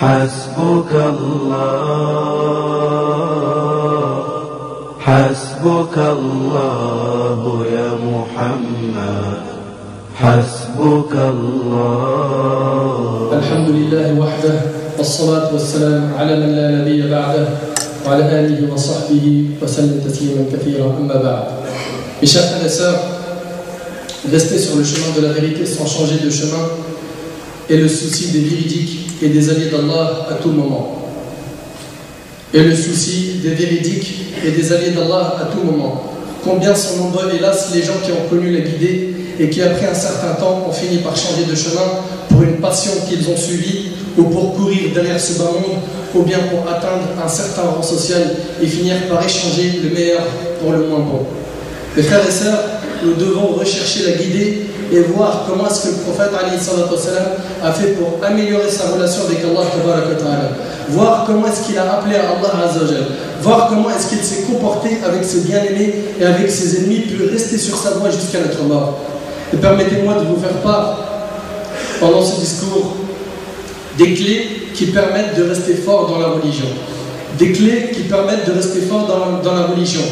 حسبك الله حسبك الله يا محمد حسبك الله. الحمد لله وحده والصلاة والسلام على من لا نبي بعده وعلى آله وصحبه وسلم تسليما كثيرا. أما بعد. Mes chers frères et sœurs, rester sur le chemin de la vérité sans changer de chemin est le souci des véridiques et des alliés d'Allah à tout moment. Et le souci des véridiques et des alliés d'Allah à tout moment. Combien sont nombreux, hélas, les gens qui ont connu la guidée et qui, après un certain temps, ont fini par changer de chemin pour une passion qu'ils ont suivie ou pour courir derrière ce bas monde ou bien pour atteindre un certain rang social et finir par échanger le meilleur pour le moins bon. Mes frères et sœurs, nous devons rechercher la guidée et voir comment est-ce que le prophète a fait pour améliorer sa relation avec Allah, voir comment est-ce qu'il a appelé à Allah Azzawajal, voir comment est-ce qu'il s'est comporté avec ses bien-aimés et avec ses ennemis, puis rester sur sa voie jusqu'à notre mort. Et permettez-moi de vous faire part, pendant ce discours, des clés qui permettent de rester fort dans la religion. Des clés qui permettent de rester fort dans la religion.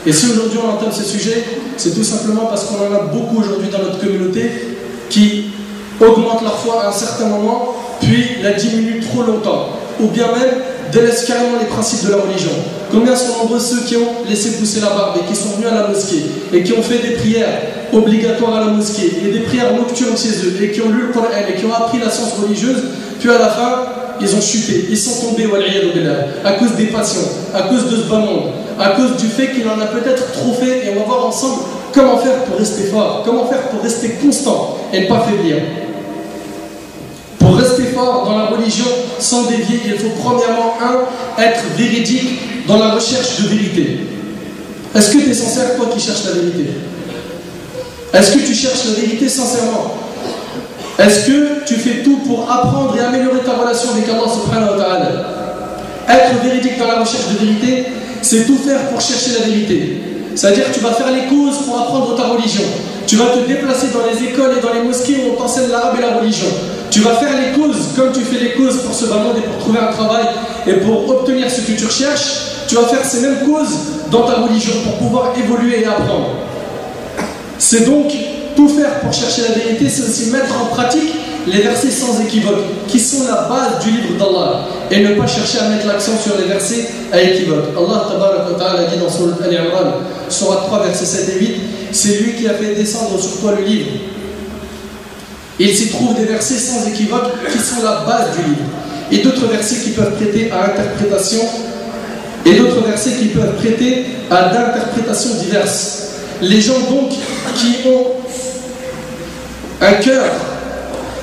Et si aujourd'hui on entame ce sujet, c'est tout simplement parce qu'on en a beaucoup aujourd'hui dans notre communauté qui augmentent leur foi à un certain moment, puis la diminuent trop longtemps, ou bien même délaissent carrément les principes de la religion. Combien sont nombreux ceux qui ont laissé pousser la barbe et qui sont venus à la mosquée et qui ont fait des prières obligatoires à la mosquée et des prières nocturnes chez eux et qui ont lu le Coran et qui ont appris la science religieuse, puis à la fin, ils ont chuté, ils sont tombés à cause des passions, à cause de ce bas monde, à cause du fait qu'il en a peut-être trop fait, et on va voir ensemble comment faire pour rester fort, comment faire pour rester constant et ne pas faiblir. Pour rester fort dans la religion sans dévier, il faut premièrement, être véridique dans la recherche de vérité. Est-ce que tu es sincère, toi qui cherches la vérité? Est-ce que tu cherches la vérité sincèrement? Est-ce que tu fais tout pour apprendre et améliorer ta relation avec Allah subhanahu wa ta'ala? Être véridique dans la recherche de vérité, c'est tout faire pour chercher la vérité. C'est-à-dire que tu vas faire les causes pour apprendre ta religion. Tu vas te déplacer dans les écoles et dans les mosquées où on t'enseigne l'arabe et la religion. Tu vas faire les causes comme tu fais les causes pour ce bas monde et pour trouver un travail et pour obtenir ce que tu recherches. Tu vas faire ces mêmes causes dans ta religion pour pouvoir évoluer et apprendre. C'est donc tout faire pour chercher la vérité, c'est aussi mettre en pratique les versets sans équivoque, qui sont la base du livre d'Allah, et ne pas chercher à mettre l'accent sur les versets à équivoque. Allah Tabaraka wa Ta'ala dit dans Surat Al-Imran, Surat 3, versets 7 et 8, c'est lui qui a fait descendre sur toi le livre. Il s'y trouve des versets sans équivoque qui sont la base du livre, et d'autres versets qui peuvent prêter à interprétation, et d'autres versets qui peuvent prêter à d'interprétations diverses. Les gens donc qui ont un cœur,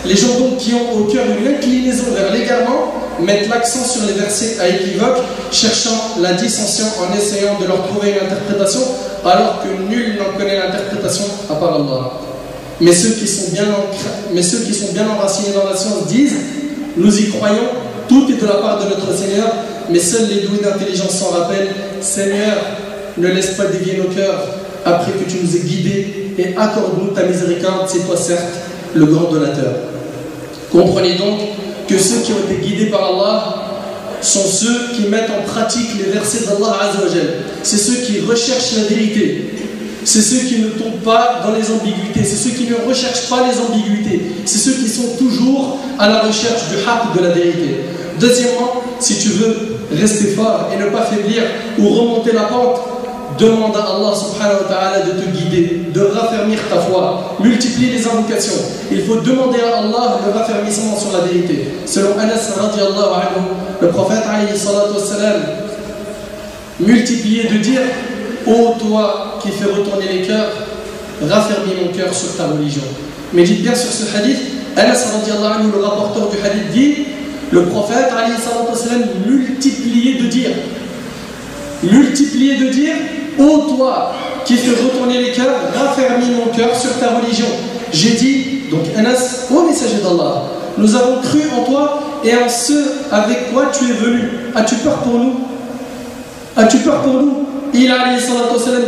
les gens donc qui ont au cœur une inclinaison vers l'égarement, mettent l'accent sur les versets à équivoque, cherchant la dissension en essayant de leur trouver une interprétation, alors que nul n'en connaît l'interprétation à part Allah. Mais ceux qui sont bien enracinés dans la science disent, nous y croyons, tout est de la part de notre Seigneur, mais seuls les doués d'intelligence s'en rappellent. Seigneur, ne laisse pas dévier nos cœurs après que tu nous aies guidés, et accorde-nous ta miséricorde, c'est toi certes le grand donateur. Comprenez donc que ceux qui ont été guidés par Allah sont ceux qui mettent en pratique les versets d'Allah Azzawajal. C'est ceux qui recherchent la vérité. C'est ceux qui ne tombent pas dans les ambiguïtés. C'est ceux qui ne recherchent pas les ambiguïtés. C'est ceux qui sont toujours à la recherche du haqq, de la vérité. Deuxièmement, si tu veux rester fort et ne pas faiblir ou remonter la pente, demande à Allah subhanahu wa ta'ala de te guider, de raffermir ta foi, multiplie les invocations. Il faut demander à Allah le raffermissement sur la vérité. Selon Anas radiallahu anhu, le prophète alayhi salatu wassalam multipliait de dire: ô toi qui fais retourner les cœurs, raffermis mon cœur sur ta religion. Mais dites bien sur ce hadith, Anas radiallahu anhu, le rapporteur du hadith, dit: le prophète alayhi salatu wassalam multipliait de dire, ô toi qui fais retourner les cœurs, raffermis mon cœur sur ta religion. J'ai dit, donc Anas, ô messager d'Allah, nous avons cru en toi et en ceux avec quoi tu es venu. As-tu peur pour nous? As-tu peur pour nous? Il a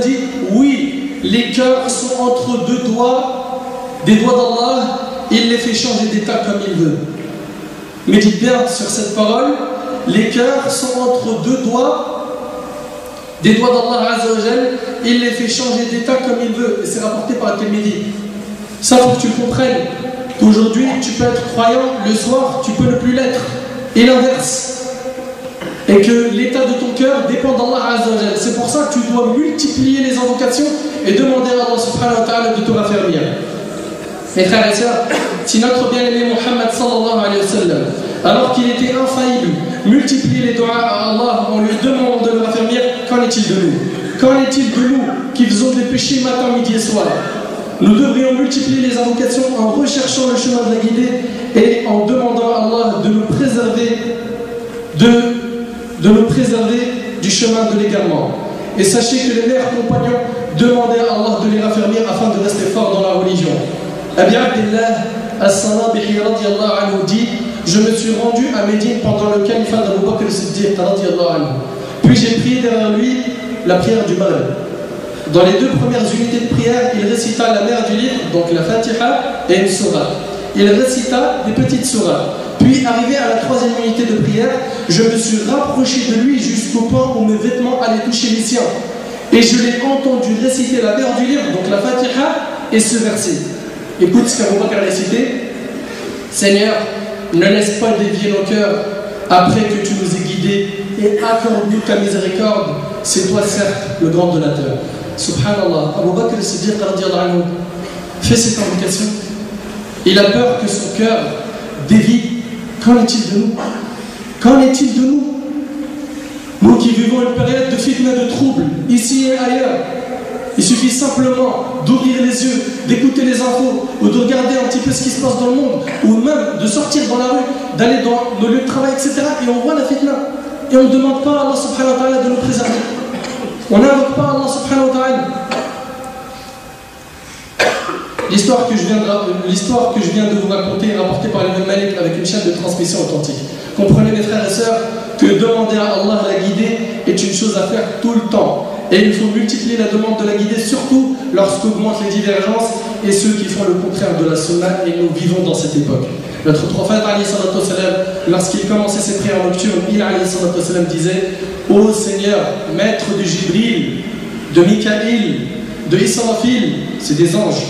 dit, oui, les cœurs sont entre deux doigts, des doigts d'Allah, il les fait changer d'état comme il veut. Médite bien sur cette parole. Les cœurs sont entre deux doigts, des doigts d'Allah Azza wa Jal. Il les fait changer d'état comme il veut. Et c'est rapporté par Al-Tirmidhi. Ça, pour que tu comprennes qu'aujourd'hui, tu peux être croyant, le soir, tu peux ne plus l'être. Et l'inverse. Et que l'état de ton cœur dépend d'Allah Azza wa Jal. C'est pour ça que tu dois multiplier les invocations et demander à Allah subhanahu wa ta'ala de te raffermir. Mes frères et sœurs, si notre bien-aimé Muhammad sallallahu alayhi wa sallam, alors qu'il était infaillible, multipliait les doigts à Allah en lui demandant de le raffermir, qu'en est-il de nous? Qu'en est-il de nous qui faisons des péchés matin, midi et soir? Nous devrions multiplier les invocations en recherchant le chemin de la guidée et en demandant à Allah de nous préserver du chemin de l'égarement. Et sachez que les meilleurs compagnons demandaient à Allah de les raffermir afin de rester forts dans la religion. Abi Abdillah As-Sanabihi radiyallahu anhu dit: je me suis rendu à Médine pendant le califat d'Abu Bakr as-Siddiq radiyallahu anhu. Puis j'ai prié derrière lui la prière du Maghrib. Dans les 2 premières unités de prière, il récita la mère du livre, donc la Fatiha et une sourate. Il récita des petites sourates. Puis, arrivé à la 3e unité de prière, je me suis rapproché de lui jusqu'au point où mes vêtements allaient toucher les siens. Et je l'ai entendu réciter la mère du livre, donc la Fatiha, et ce verset. Écoute ce qu'Abu Bakr a récité. Seigneur, ne laisse pas dévier nos cœurs après que tu nous aies guidés et accorde-nous ta miséricorde. C'est toi, certes, le grand donateur. Subhanallah, Abu Bakr as-Siddiq radiyallahu anhu fait cette invocation. Il a peur que son cœur dévie. Qu'en est-il de nous? Qu'en est-il de nous? Nous qui vivons une période de fitna, de troubles, ici et ailleurs. Il suffit simplement d'ouvrir les yeux, d'écouter les infos, ou de regarder un petit peu ce qui se passe dans le monde, ou même de sortir dans la rue, d'aller dans nos lieux de travail, etc. Et on voit la fitna. Et on ne demande pas à Allah subhanahu wa ta'ala de nous préserver. On n'invoque pas Allah subhanahu wa ta'ala. L'histoire que je viens de vous raconter est rapportée par l'imam Malik avec une chaîne de transmission authentique. Comprenez, mes frères et sœurs, que demander à Allah la guider est une chose à faire tout le temps. Et il faut multiplier la demande de la guider, surtout lorsqu'augmentent les divergences et ceux qui font le contraire de la sunna, et nous vivons dans cette époque. Notre prophète, lorsqu'il commençait ses prières nocturnes, il disait: ô Seigneur, maître de Jibril, de Mikaïl, de Israfil, c'est des anges,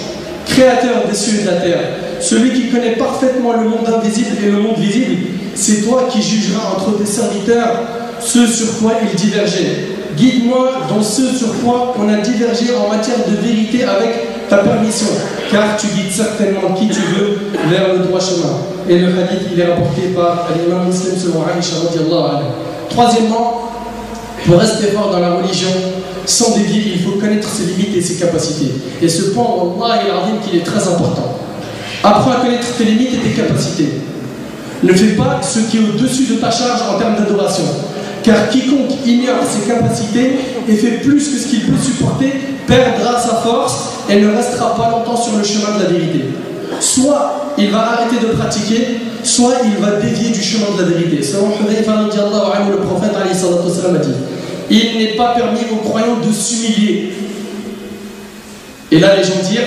créateur des cieux et de la terre, celui qui connaît parfaitement le monde invisible et le monde visible, c'est toi qui jugeras entre tes serviteurs ce sur quoi ils divergeaient. Guide-moi dans ce sur quoi on a divergé en matière de vérité avec ta permission, car tu guides certainement qui tu veux vers le droit chemin. Et le hadith, il est rapporté par l'imam Muslim selon Aïcha radiyallahu anha. Troisièmement, pour rester fort dans la religion, sans dévier, il faut connaître ses limites et ses capacités. Et ce point, Allah il a qu'il est très important. Apprends à connaître tes limites et tes capacités. Ne fais pas ce qui est au-dessus de ta charge en termes d'adoration. Car quiconque ignore ses capacités et fait plus que ce qu'il peut supporter perdra sa force et ne restera pas longtemps sur le chemin de la vérité. Soit il va arrêter de pratiquer, soit il va dévier du chemin de la vérité. Selon Hudayfa radiyallahu anhu, le prophète a dit: il n'est pas permis aux croyants de s'humilier. Et là les gens dirent: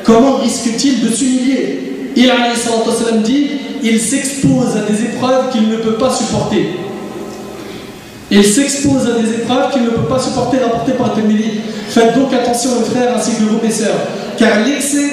comment risque-t-il de s'humilier? Il dit: il s'expose à des épreuves qu'il ne peut pas supporter. Il s'expose à des épreuves qu'il ne peut pas supporter, rapporté par Tirmidhi. Faites donc attention, mes frères, ainsi que vous, mes sœurs, car l'excès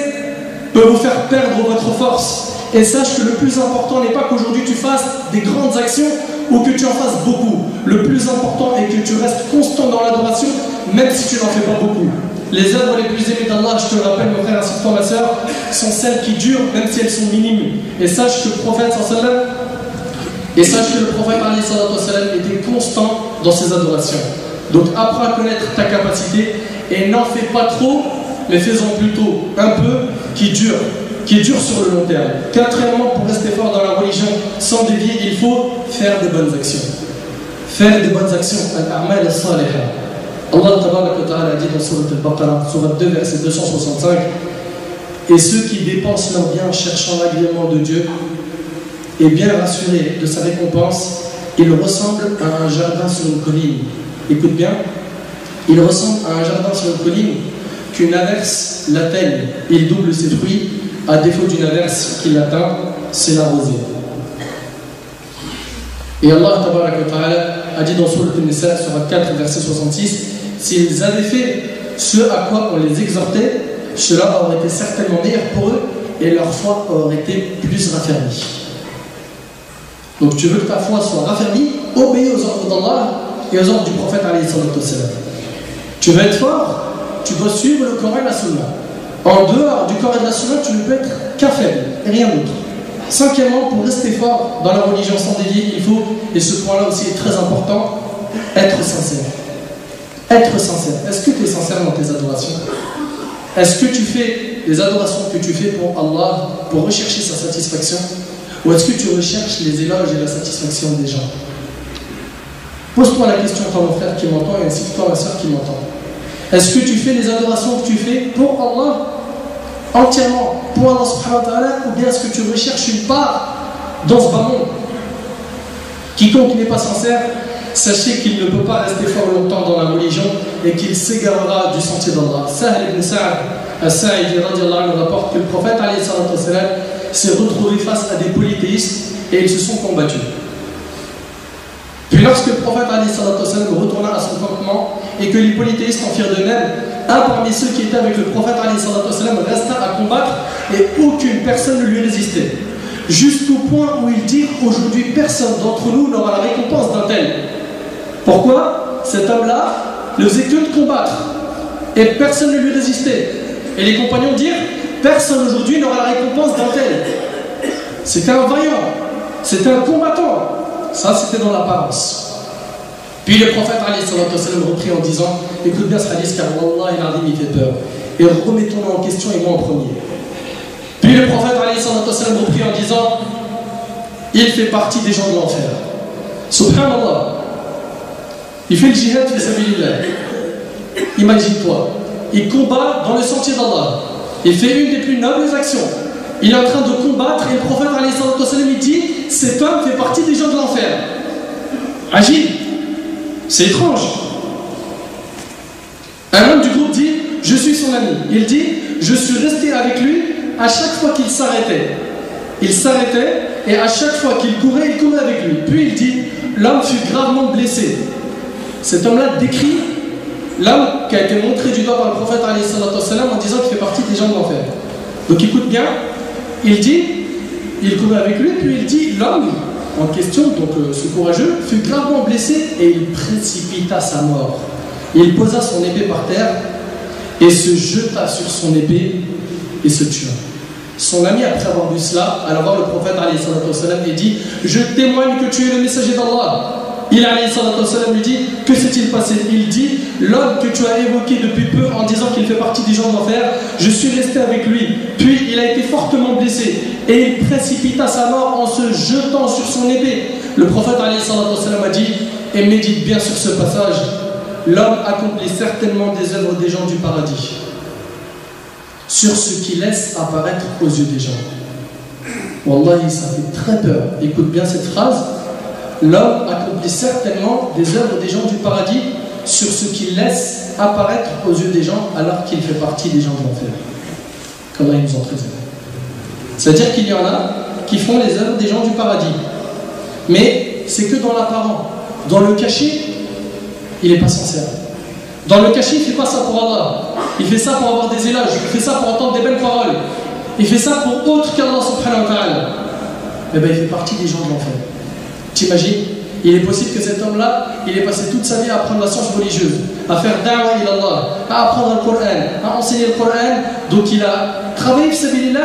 peut vous faire perdre votre force. Et sache que le plus important n'est pas qu'aujourd'hui tu fasses des grandes actions ou que tu en fasses beaucoup. Le plus important est que tu restes constant dans l'adoration, même si tu n'en fais pas beaucoup. Les œuvres les plus aimées d'Allah, je te le rappelle, mon frère, ainsi que toi, ma sœur, sont celles qui durent, même si elles sont minimes. Et sache que le prophète était constant dans ses adorations. Donc apprends à connaître ta capacité et n'en fais pas trop, mais fais-en plutôt un peu qui dure sur le long terme. Quatrièmement, pour rester fort dans la religion sans dévier, il faut faire des bonnes actions. Faire des bonnes actions. Al-a'mal as-salihah. Allah tabaraka wa ta'ala a dit dans Sourate Al-Baqarah, Sourate 2, verset 265: et ceux qui dépensent leur bien cherchant l'agrément de Dieu et bien rassurés de sa récompense, ils ressemblent à un jardin sur une colline. Écoute bien, ils ressemblent à un jardin sur une colline qu'une averse l'atteigne, il double ses fruits. À défaut d'une averse qui l'atteint, c'est la rosée. Et Allah a dit dans Sourate An-Nisa, Sourate 4, verset 66, s'ils avaient fait ce à quoi on les exhortait, cela aurait été certainement meilleur pour eux et leur foi aurait été plus raffermie. Donc tu veux que ta foi soit raffermie, obéis aux ordres d'Allah et aux ordres du prophète alayhi salatu wassalam. Tu veux être fort, tu dois suivre le Coran et la Sunna. En dehors du Coran et de la Sunna, tu ne peux être qu'un faible et rien d'autre. Cinquièmement, pour rester fort dans la religion sans dévier, il faut, et ce point-là aussi est très important, être sincère. Être sincère. Est-ce que tu es sincère dans tes adorations? Est-ce que tu fais les adorations que tu fais pour Allah, pour rechercher sa satisfaction? Ou est-ce que tu recherches les éloges et la satisfaction des gens? Pose-toi la question, toi mon frère qui m'entend, et ainsi que toi ma soeur qui m'entend. Est-ce que tu fais les adorations que tu fais pour Allah entièrement, pour Allah subhanahu wa ta'ala, ou bien est-ce que tu recherches une part dans ce bas monde? Quiconque n'est pas sincère, sachez qu'il ne peut pas rester fort longtemps dans la religion et qu'il s'égarera du sentier d'Allah. Sahl ibn Sa'd al-Sa'idi radiallahu anhu rapporte que le prophète alayhi salatu wassalam s'est retrouvé face à des polythéistes et ils se sont combattus. Puis lorsque le prophète alayhi salatu wassalam retourna à son campement et que les polythéistes en firent de même, un parmi ceux qui étaient avec le prophète alayhi salatu wassalam resta à combattre et aucune personne ne lui résistait. Jusqu'au point où il dit aujourd'hui personne d'entre nous n'aura la récompense d'un tel. Pourquoi? Cet homme-là ne faisait que de combattre et personne ne lui résistait. Et les compagnons dirent personne aujourd'hui n'aura la récompense d'un tel. C'était un vaillant, c'était un combattant. Ça c'était dans l'apparence. Puis le prophète alayhi salatu wassalam reprit en disant écoute bien ce hadith car Wallah il fait peur. Et remettons-le en question et moi en premier. Puis le prophète alayhi salatu wassalam reprit en disant il fait partie des gens de l'enfer. Subhanallah. Il fait le jihad fi sabilillah. Imagine-toi, il combat dans le sentier d'Allah. Il fait une des plus nobles actions. Il est en train de combattre et le prophète alayhi salatu wassalam il dit cet homme fait partie des gens de l'enfer. Agile. C'est étrange. Un homme du groupe dit je suis son ami. Il dit je suis resté avec lui à chaque fois qu'il s'arrêtait. Il s'arrêtait et à chaque fois qu'il courait, il courait avec lui. Puis il dit l'homme fut gravement blessé. Cet homme-là décrit l'homme qui a été montré du doigt par le prophète alayhi salatu wassalam en disant qu'il fait partie des gens de l'enfer. Donc écoute bien, il dit, il courait avec lui, puis il dit l'homme en question, donc ce courageux, fut gravement blessé et il précipita sa mort. Il posa son épée par terre et se jeta sur son épée et se tua. Son ami, après avoir vu cela, alla voir le prophète alayhi salatu wassalam et dit je témoigne que tu es le messager d'Allah. Il alayhi salatu wassalam lui dit que s'est-il passé? Il dit l'homme que tu as évoqué depuis peu en disant qu'il fait partie des gens de l'enfer, je suis resté avec lui, puis il a été fortement blessé et il précipita sa mort en se jetant sur son épée. Le prophète alayhi salatu wassalam a dit et médite bien sur ce passage, l'homme accomplit certainement des œuvres des gens du paradis sur ce qui laisse apparaître aux yeux des gens. Wallahi, ça fait très peur. Écoute bien cette phrase. L'homme accomplit certainement des œuvres des gens du paradis sur ce qu'il laisse apparaître aux yeux des gens alors qu'il fait partie des gens de l'enfer. Qu'Allah nous en préserve. C'est-à-dire qu'il y en a qui font les œuvres des gens du paradis. Mais c'est que dans l'apparent. Dans le caché, il n'est pas sincère. Dans le caché, il ne fait pas ça pour Allah. Il fait ça pour avoir des éloges. Il fait ça pour entendre des belles paroles. Il fait ça pour autre qu'Allah subhanahu wa ta'ala. Eh bien, il fait partie des gens de l'enfer. T'imagines? Il est possible que cet homme-là, il ait passé toute sa vie à apprendre la science religieuse, à faire da'wa ila Allah, à apprendre le Coran, à enseigner le Coran. Donc il a travaillé fi sabilillah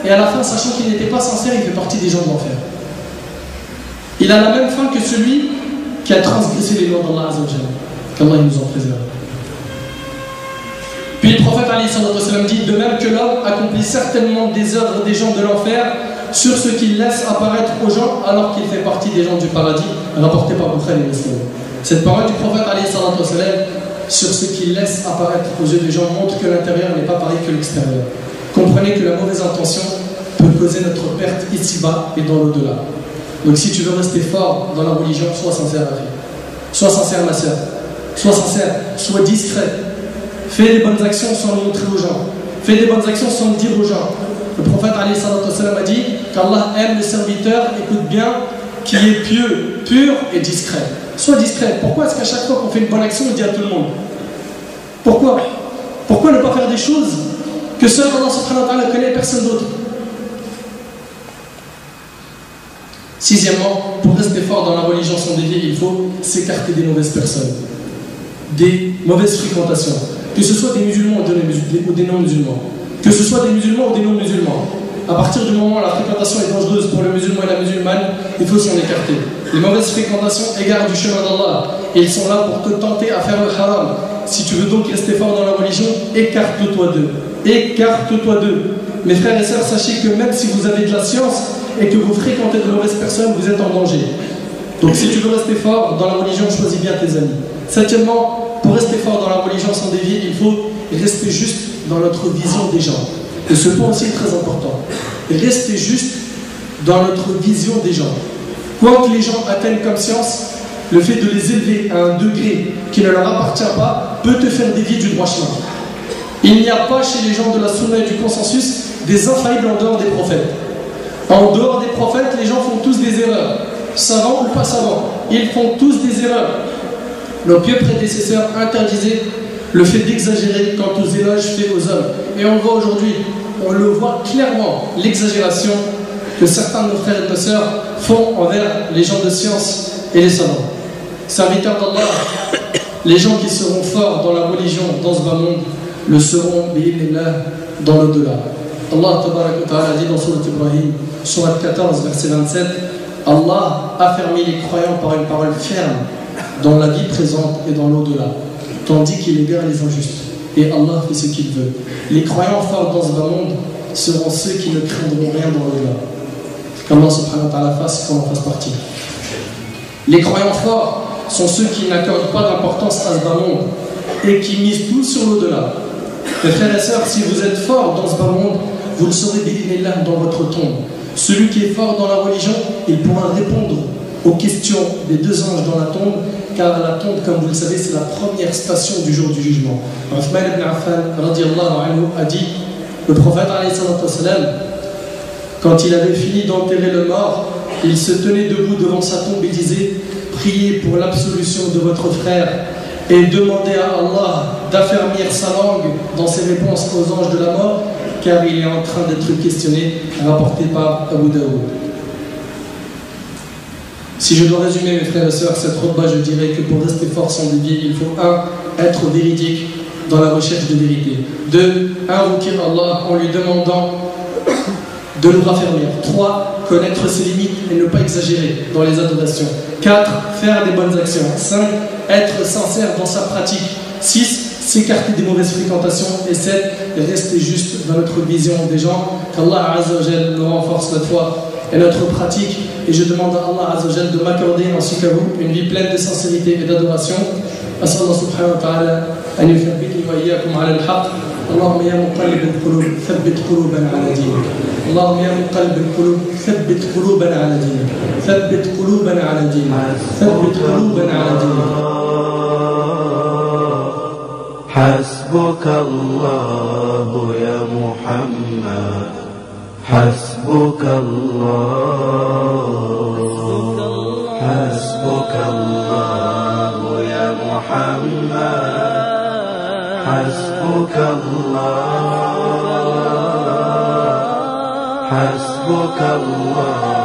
et à la fin, sachant qu'il n'était pas sincère, il fait partie des gens de l'enfer. Il a la même fin que celui qui a transgressé les lois d'Allah Azza wa Jalla. Qu'Allah nous en préserve. Puis le prophète alayhi salatu wassalam dit de même que l'homme accomplit certainement des œuvres des gens de l'enfer sur ce qu'il laisse apparaître aux gens alors qu'il fait partie des gens du paradis, rapporté par Bukhari et Muslim. Cette parole du prophète alayhi salatu wassalam sur ce qu'il laisse apparaître aux yeux des gens montre que l'intérieur n'est pas pareil que l'extérieur. Comprenez que la mauvaise intention peut causer notre perte ici-bas et dans l'au-delà. Donc si tu veux rester fort dans la religion, sois sincère ma fille. Sois sincère ma soeur. Sois sincère, sois discret. Fais des bonnes actions sans le montrer aux gens. Fais des bonnes actions sans le dire aux gens. Le prophète alayhi salatu wassalam a dit qu'Allah aime le serviteur, écoute bien, qui est pieux, pur et discret. Sois discret. Pourquoi est-ce qu'à chaque fois qu'on fait une bonne action, on dit à tout le monde? Pourquoi ne pas faire des choses que seul Allah subhanahu wa ta'ala connaît et personne d'autre? Sixièmement, pour rester fort dans la religion sans dévier, il faut s'écarter des mauvaises personnes, des mauvaises fréquentations, que ce soit des musulmans ou des non-musulmans, que ce soit des musulmans ou des non-musulmans. À partir du moment où la fréquentation est dangereuse pour le musulman et la musulmane, il faut s'en écarter. Les mauvaises fréquentations égarent du chemin d'Allah et ils sont là pour te tenter à faire le haram. Si tu veux donc rester fort dans la religion, écarte-toi d'eux. Écarte-toi d'eux. Mes frères et sœurs, sachez que même si vous avez de la science et que vous fréquentez de mauvaises personnes, vous êtes en danger. Donc si tu veux rester fort dans la religion, choisis bien tes amis. Septièmement, pour rester fort dans la religion sans dévier, il faut rester juste dans notre vision des gens. Et ce point aussi est très important. Rester juste dans notre vision des gens. Quoi que les gens atteignent comme science, le fait de les élever à un degré qui ne leur appartient pas peut te faire dévier du droit chemin. Il n'y a pas chez les gens de la sunna et du consensus des infaillibles en dehors des prophètes. En dehors des prophètes, les gens font tous des erreurs. Savants ou pas savants, ils font tous des erreurs. Nos pieux prédécesseurs interdisaient le fait d'exagérer quant aux éloges faits aux hommes. Et on le voit aujourd'hui, on le voit clairement, l'exagération que certains de nos frères et de nos sœurs font envers les gens de science et les savants. Serviteurs d'Allah, les gens qui seront forts dans la religion, dans ce bas monde, le seront, bi'idhnillah, dans l'au-delà. Allah ta'ala dit dans Surat Ibrahim, Surat 14, verset 27, Allah affermit les croyants par une parole ferme dans la vie présente et dans l'au-delà, tandis qu'il égare les injustes. Et Allah fait ce qu'il veut. Les croyants forts dans ce bas monde seront ceux qui ne craindront rien dans l'au-delà. Qu'Allah subhanahu wa ta'ala fasse qu'on en fasse partie. Les croyants forts sont ceux qui n'accordent pas d'importance à ce bas monde et qui misent tout sur l'au-delà. Mes frères et sœurs, si vous êtes forts dans ce bas monde, vous le saurez bi'idhnillah dans votre tombe. Celui qui est fort dans la religion, il pourra répondre aux questions des deux anges dans la tombe, car la tombe, comme vous le savez, c'est la première station du jour du jugement. Uthman ibn Affan radiyallahu anhu a dit, le prophète alayhi salatu wassalam, quand il avait fini d'enterrer le mort, il se tenait debout devant sa tombe et disait, priez pour l'absolution de votre frère et demandez à Allah d'affermir sa langue dans ses réponses aux anges de la mort, car il est en train d'être questionné, rapporté par Abu Daoud. Si je dois résumer, mes frères et sœurs, cette khutbah, je dirais que pour rester fort sans dévier, il faut 1. Être véridique dans la recherche de vérité. 2. Invoquer Allah en lui demandant de nous raffermir. 3. Connaître ses limites et ne pas exagérer dans les adorations. 4. Faire des bonnes actions. 5. Être sincère dans sa pratique. 6. S'écarter des mauvaises fréquentations. Et 7. Rester juste dans notre vision des gens. Qu'Allah Azza wa Jal nous renforce notre foi et notre pratique. Et je demande à Allah Azza wa Jal de m'accorder ainsi qu'à vous une vie pleine de sincérité et d'adoration. أسأل الله سبحانه وتعالى أن يثبتني وإياكم على الحق. اللهم يا مقلب القلوب ثبت قلوبنا على دينك. اللهم يا مقلب القلوب ثبت قلوبنا على دينك. ثبت قلوبنا على دينك. ثبت قلوبنا على دينك. حسبك الله يا محمد. حسبك الله. حسبك الله يا محمد. حسبك الله. حسبك الله.